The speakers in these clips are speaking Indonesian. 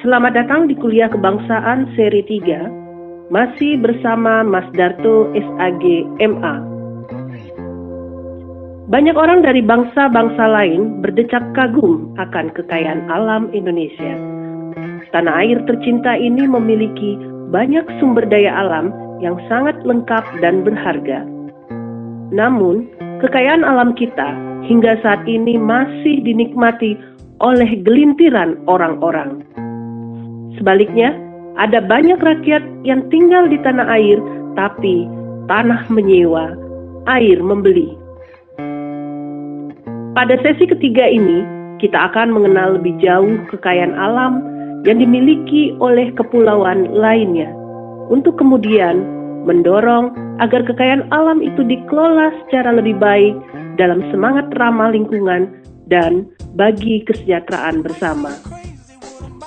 Selamat datang di Kuliah Kebangsaan seri 3, masih bersama Mas Darto SAG MA. Banyak orang dari bangsa-bangsa lain berdecak kagum akan kekayaan alam Indonesia. Tanah air tercinta ini memiliki banyak sumber daya alam yang sangat lengkap dan berharga. Namun, kekayaan alam kita hingga saat ini masih dinikmati oleh gelintiran orang-orang. Sebaliknya, ada banyak rakyat yang tinggal di tanah air, tapi tanah menyewa, air membeli. Pada sesi ketiga ini, kita akan mengenal lebih jauh kekayaan alam yang dimiliki oleh kepulauan lainnya, untuk kemudian mendorong agar kekayaan alam itu dikelola secara lebih baik dalam semangat ramah lingkungan dan bagi kesejahteraan bersama.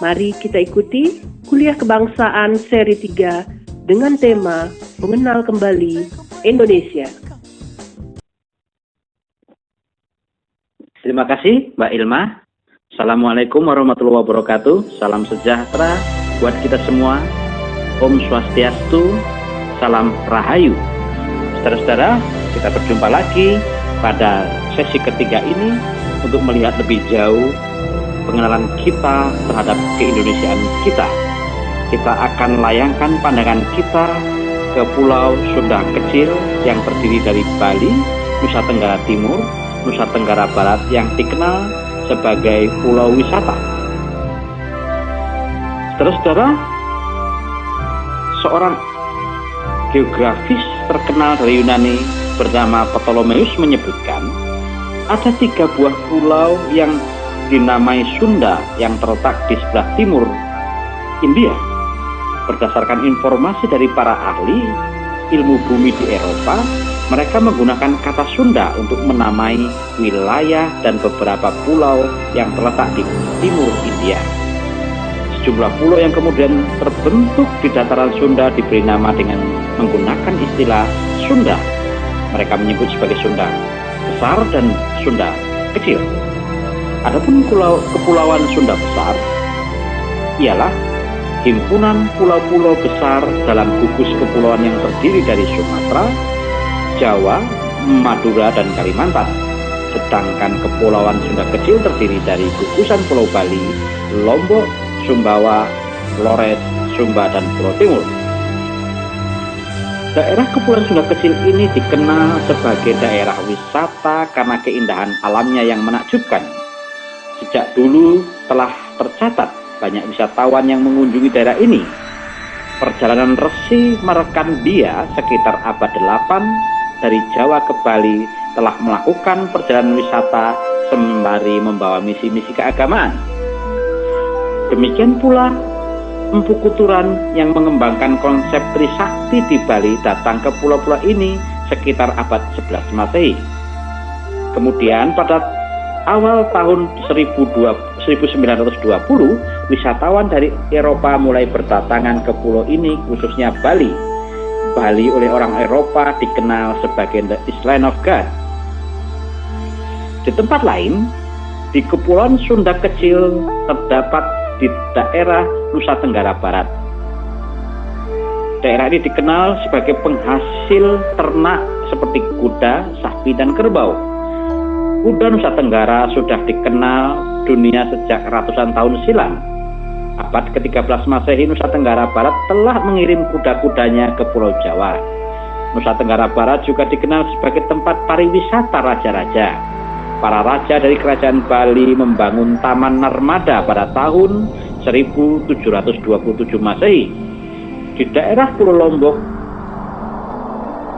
Mari kita ikuti Kuliah Kebangsaan seri 3 dengan tema Mengenal Kembali Indonesia. Terima kasih Mbak Ilma. Assalamualaikum warahmatullahi wabarakatuh. Salam sejahtera buat kita semua. Om Swastiastu, salam Rahayu. Saudara-saudara, kita berjumpa lagi pada sesi ketiga ini untuk melihat lebih jauh pengenalan kita terhadap keindonesiaan kita. Kita akan layangkan pandangan kita ke Pulau Sunda Kecil yang terdiri dari Bali, Nusa Tenggara Timur, Nusa Tenggara Barat yang dikenal sebagai pulau wisata. Saudara-saudara, seorang geografis terkenal dari Yunani bernama Ptolemeus menyebutkan ada 3 buah pulau yang dinamai Sunda yang terletak di sebelah timur India. Berdasarkan informasi dari para ahli ilmu bumi di Eropa, mereka menggunakan kata Sunda untuk menamai wilayah dan beberapa pulau yang terletak di timur India. Sejumlah pulau yang kemudian terbentuk di dataran Sunda diberi nama dengan menggunakan istilah Sunda. Mereka menyebut sebagai Sunda Besar dan Sunda Kecil. Adapun kepulauan Sunda Besar ialah himpunan pulau-pulau besar dalam gugus kepulauan yang terdiri dari Sumatera, Jawa, Madura, dan Kalimantan. Sedangkan kepulauan Sunda Kecil terdiri dari gugusan Pulau Bali, Lombok, Sumbawa, Flores, Sumba, dan Pulau Timur. Daerah Kepulauan Sunda Kecil ini dikenal sebagai daerah wisata karena keindahan alamnya yang menakjubkan. Sejak dulu telah tercatat banyak wisatawan yang mengunjungi daerah ini. Perjalanan Resi Markandia sekitar abad 8 dari Jawa ke Bali telah melakukan perjalanan wisata sembari membawa misi-misi keagamaan. Demikian pula Empu Kuturan yang mengembangkan konsep Trisakti di Bali datang ke pulau-pulau ini sekitar abad 11 Masehi. Kemudian pada awal tahun 1920, wisatawan dari Eropa mulai berdatangan ke pulau ini, khususnya Bali. Bali oleh orang Eropa dikenal sebagai the Island of God. Di tempat lain, di Kepulauan Sunda Kecil terdapat di daerah Nusa Tenggara Barat. Daerah ini dikenal sebagai penghasil ternak seperti kuda, sapi, dan kerbau. Kuda Nusa Tenggara sudah dikenal dunia sejak ratusan tahun silam. Abad ke-13 Masehi, Nusa Tenggara Barat telah mengirim kuda-kudanya ke Pulau Jawa. Nusa Tenggara Barat juga dikenal sebagai tempat pariwisata raja-raja. Para raja dari kerajaan Bali membangun Taman Narmada pada tahun 1727 Masehi. Di daerah Pulau Lombok,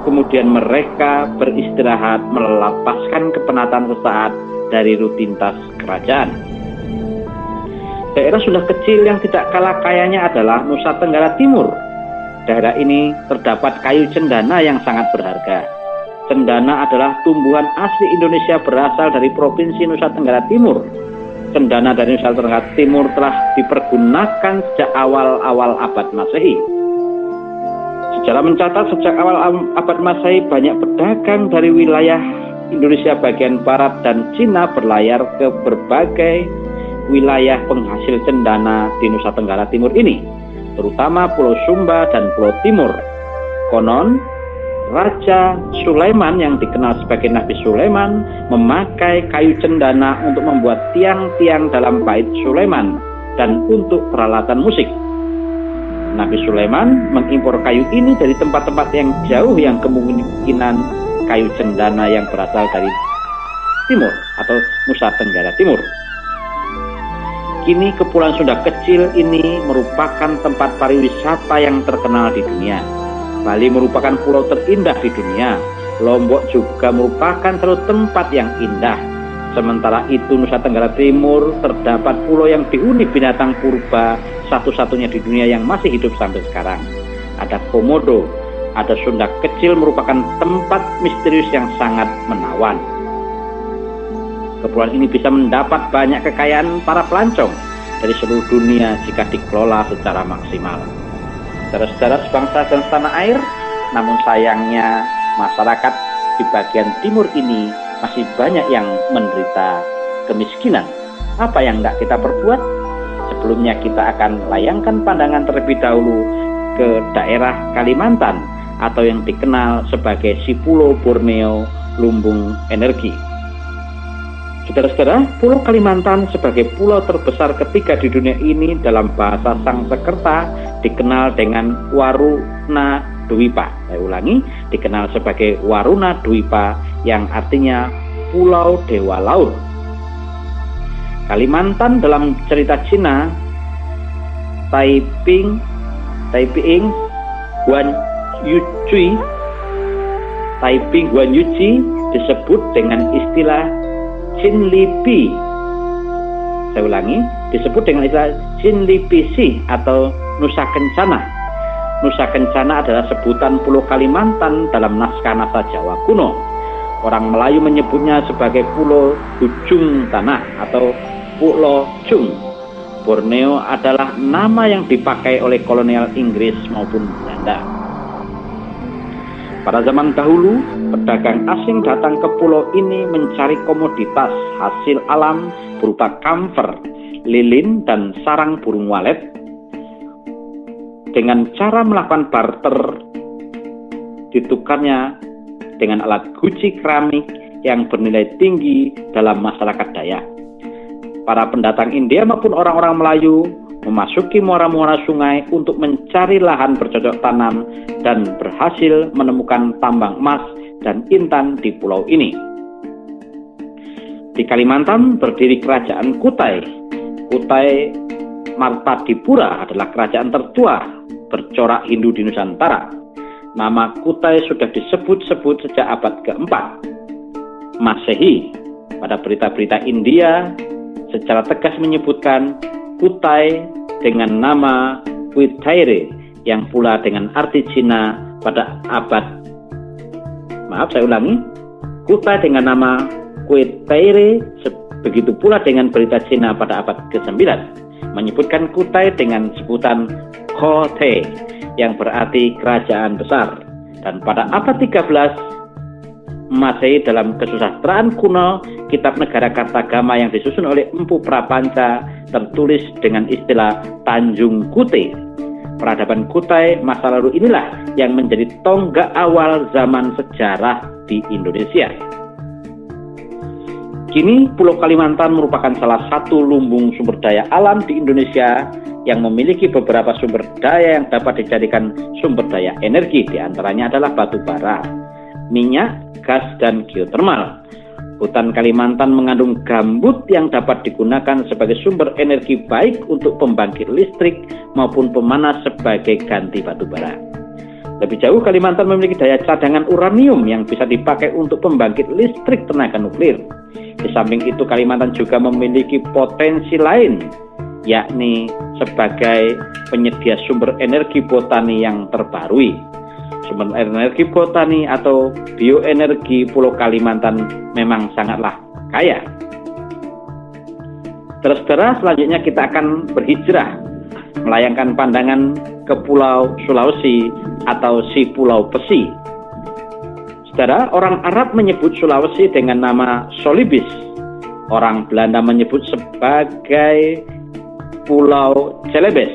kemudian mereka beristirahat melepaskan kepenatan sesaat dari rutinitas kerajaan. Daerah Sunda Kecil yang tidak kalah kayanya adalah Nusa Tenggara Timur. Daerah ini terdapat kayu cendana yang sangat berharga. Cendana adalah tumbuhan asli Indonesia berasal dari Provinsi Nusa Tenggara Timur. Cendana dari Nusa Tenggara Timur telah dipergunakan sejak awal-awal abad Masehi. Sejarah mencatat sejak awal abad Masehi banyak pedagang dari wilayah Indonesia bagian barat dan Cina berlayar ke berbagai wilayah penghasil cendana di Nusa Tenggara Timur ini, terutama Pulau Sumba dan Pulau Timur. Konon, Raja Sulaiman yang dikenal sebagai Nabi Sulaiman memakai kayu cendana untuk membuat tiang-tiang dalam bait Sulaiman dan untuk peralatan musik. Nabi Sulaiman mengimpor kayu ini dari tempat-tempat yang jauh yang kemungkinan kayu cendana yang berasal dari timur atau Nusa Tenggara Timur. Kini Kepulauan Sunda kecil ini merupakan tempat pariwisata yang terkenal di dunia. Bali merupakan pulau terindah di dunia. Lombok juga merupakan satu tempat yang indah. Sementara itu Nusa Tenggara Timur terdapat pulau yang dihuni binatang purba satu-satunya di dunia yang masih hidup sampai sekarang. Ada Komodo, ada Sunda kecil merupakan tempat misterius yang sangat menawan. Kepulauan ini bisa mendapat banyak kekayaan para pelancong dari seluruh dunia jika dikelola secara maksimal. Saudara-saudara sebangsa dan setanah air, namun sayangnya masyarakat di bagian timur ini masih banyak yang menderita kemiskinan. Apa yang tidak kita perbuat? Sebelumnya kita akan layangkan pandangan terlebih dahulu ke daerah Kalimantan atau yang dikenal sebagai si Pulau Borneo Lumbung Energi. Saudara-saudara, Pulau Kalimantan sebagai pulau terbesar ketiga di dunia ini dalam bahasa Sanskerta dikenal dengan Waruna Dwipa. Saya ulangi, dikenal sebagai Waruna Dwipa yang artinya Pulau Dewa Laut. Kalimantan dalam cerita Cina Taiping Guan Yuji disebut dengan istilah Cinlipi. Saya ulangi, disebut dengan istilah Cinlipisi atau Nusa Kencana. Nusa Kencana adalah sebutan Pulau Kalimantan dalam naskah Jawa kuno. Orang Melayu menyebutnya sebagai Pulau Ujung Tanah atau Pulau Jung. Borneo adalah nama yang dipakai oleh kolonial Inggris maupun Belanda. Pada zaman dahulu, pedagang asing datang ke pulau ini mencari komoditas hasil alam berupa kamfer, lilin, dan sarang burung walet. Dengan cara melakukan barter, ditukarnya dengan alat guci keramik yang bernilai tinggi dalam masyarakat Dayak. Para pendatang India maupun orang-orang Melayu memasuki muara-muara sungai untuk mencari lahan bercocok tanam dan berhasil menemukan tambang emas dan intan di pulau ini. Di Kalimantan berdiri kerajaan Kutai. Kutai Martadipura adalah kerajaan tertua bercorak Hindu di Nusantara. Nama Kutai sudah disebut-sebut sejak abad keempat Masehi. Pada berita-berita India secara tegas menyebutkan Kutai dengan nama Quitaire yang pula dengan arti Cina pada Kutai dengan nama Quitaire, begitu pula dengan berita Cina pada abad ke-9 menyebutkan Kutai dengan sebutan Khote yang berarti kerajaan besar. Dan pada abad 13 Masehi dalam kesusastraan kuno, kitab negara Kartagama yang disusun oleh Empu Prapanca tertulis dengan istilah Tanjung Kute. Peradaban Kutai masa lalu inilah yang menjadi tonggak awal zaman sejarah di Indonesia. Kini Pulau Kalimantan merupakan salah satu lumbung sumber daya alam di Indonesia yang memiliki beberapa sumber daya yang dapat dijadikan sumber daya energi, di antaranya adalah batu bara, minyak, gas, dan geotermal. Hutan Kalimantan mengandung gambut yang dapat digunakan sebagai sumber energi baik untuk pembangkit listrik maupun pemanas sebagai ganti batu bara. Lebih jauh, Kalimantan memiliki daya cadangan uranium yang bisa dipakai untuk pembangkit listrik tenaga nuklir. Di samping itu, Kalimantan juga memiliki potensi lain, yakni sebagai penyedia sumber energi botani yang terbarui. Sumber energi botani atau bioenergi Pulau Kalimantan memang sangatlah kaya. Saudara-saudara, selanjutnya kita akan berhijrah melayangkan pandangan ke Pulau Sulawesi atau si Pulau Pesi. Saudara, orang Arab menyebut Sulawesi dengan nama Solibis. Orang Belanda menyebut sebagai Pulau Celebes.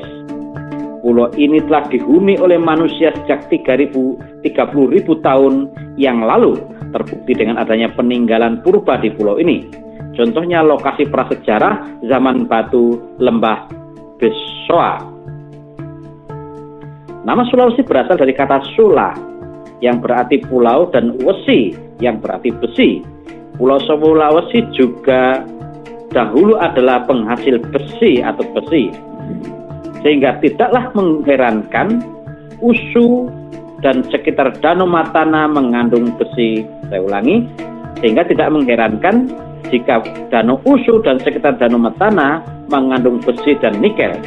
Pulau ini telah dihuni oleh manusia sejak 30.000 tahun yang lalu, terbukti dengan adanya peninggalan purba di pulau ini. Contohnya lokasi prasejarah zaman batu Lembah Besoa. Nama Sulawesi berasal dari kata sula yang berarti pulau dan wesi yang berarti besi. Pulau Sulawesi juga dahulu adalah penghasil besi atau besi. Sehingga tidaklah mengherankan Usu dan sekitar Danau Matana mengandung besi. Saya ulangi, sehingga tidak mengherankan jika Danau Usu dan sekitar Danau Matana mengandung besi dan nikel.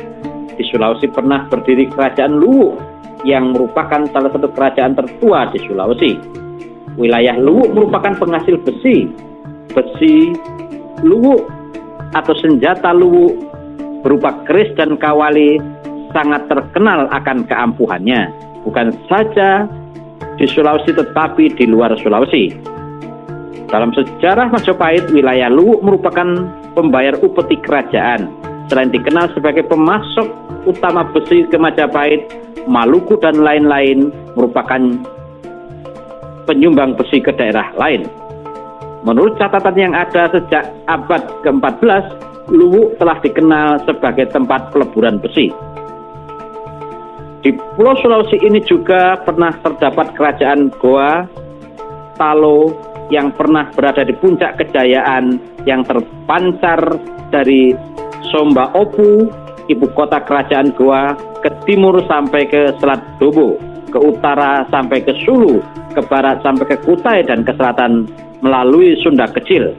Di Sulawesi pernah berdiri Kerajaan Luwu yang merupakan salah satu kerajaan tertua di Sulawesi. Wilayah Luwu merupakan penghasil besi. Besi Luwu atau senjata Luwu berupa keris dan kawali sangat terkenal akan keampuhannya, bukan saja di Sulawesi tetapi di luar Sulawesi. Dalam sejarah Majapahit, wilayah Luwu merupakan pembayar upeti kerajaan. Selain dikenal sebagai pemasok utama besi ke Majapahit, Maluku dan lain-lain merupakan penyumbang besi ke daerah lain. Menurut catatan yang ada sejak abad ke-14, Luwu telah dikenal sebagai tempat peleburan besi. Di Pulau Sulawesi ini juga pernah terdapat kerajaan Goa Talo yang pernah berada di puncak kejayaan yang terpancar dari Somba Opu, ibu kota kerajaan Goa, ke timur sampai ke Selat Dobo, ke utara sampai ke Sulu, ke barat sampai ke Kutai, dan ke selatan melalui Sunda Kecil.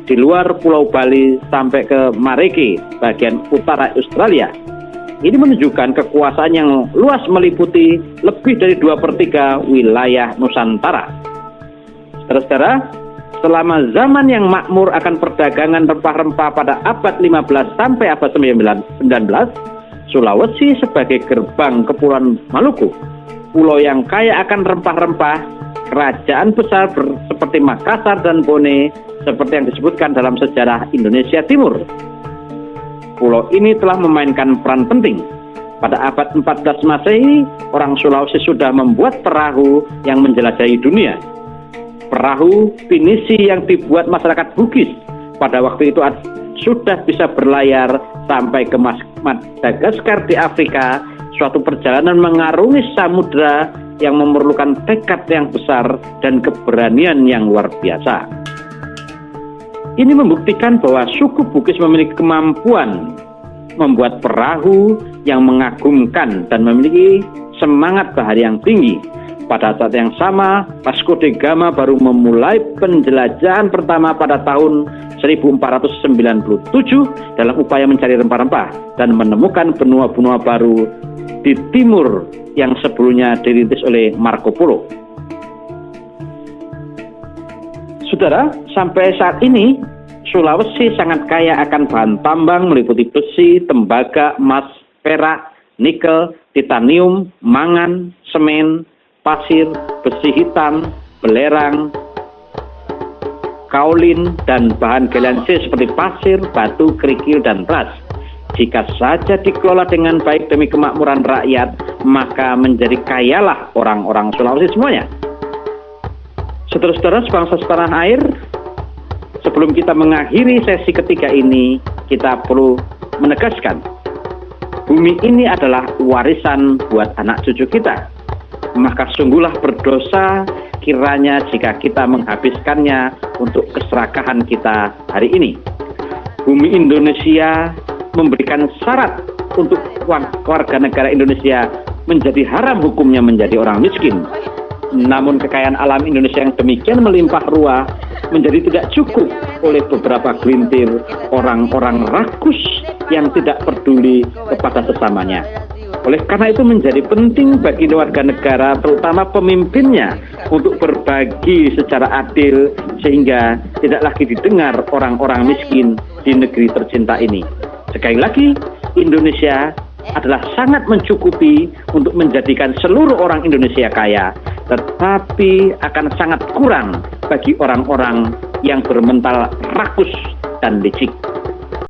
Di luar Pulau Bali sampai ke Mareke, bagian utara Australia. Ini menunjukkan kekuasaan yang luas meliputi lebih dari 2/3 wilayah Nusantara. Saudara-saudara, selama zaman yang makmur akan perdagangan rempah-rempah pada abad 15 sampai abad 19, Sulawesi sebagai gerbang Kepulauan Maluku, pulau yang kaya akan rempah-rempah, kerajaan besar seperti Makassar dan Bone, seperti yang disebutkan dalam sejarah Indonesia Timur. Pulau ini telah memainkan peran penting. Pada abad 14 Masehi, orang Sulawesi sudah membuat perahu yang menjelajahi dunia. Perahu pinisi yang dibuat masyarakat Bugis pada waktu itu sudah bisa berlayar sampai ke Madagaskar di Afrika, suatu perjalanan mengarungi samudera yang memerlukan tekad yang besar dan keberanian yang luar biasa. Ini membuktikan bahwa suku Bugis memiliki kemampuan membuat perahu yang mengagumkan dan memiliki semangat bahari yang tinggi. Pada saat yang sama, Vasco da Gama baru memulai penjelajahan pertama pada tahun 1497 dalam upaya mencari rempah-rempah dan menemukan benua-benua baru di timur yang sebelumnya dirintis oleh Marco Polo. Saudara, sampai saat ini Sulawesi sangat kaya akan bahan tambang meliputi besi, tembaga, emas, perak, nikel, titanium, mangan, semen, pasir, besi hitam, belerang, kaolin, dan bahan galian C seperti pasir, batu, kerikil, dan beras. Jika saja dikelola dengan baik demi kemakmuran rakyat, maka menjadi kayalah orang-orang Sulawesi semuanya. Saudara-saudara sebangsa setanah air, sebelum kita mengakhiri sesi ketiga ini, kita perlu menegaskan, bumi ini adalah warisan buat anak cucu kita. Maka sungguhlah berdosa kiranya jika kita menghabiskannya untuk keserakahan kita hari ini. Bumi Indonesia memberikan syarat untuk warga negara Indonesia menjadi haram hukumnya menjadi orang miskin. Namun kekayaan alam Indonesia yang demikian melimpah ruah menjadi tidak cukup oleh beberapa gelintir orang-orang rakus yang tidak peduli kepada sesamanya. Oleh karena itu menjadi penting bagi warga negara, terutama pemimpinnya, untuk berbagi secara adil sehingga tidak lagi didengar orang-orang miskin di negeri tercinta ini. Sekali lagi, Indonesia adalah sangat mencukupi untuk menjadikan seluruh orang Indonesia kaya, tetapi akan sangat kurang bagi orang-orang yang bermental rakus dan licik.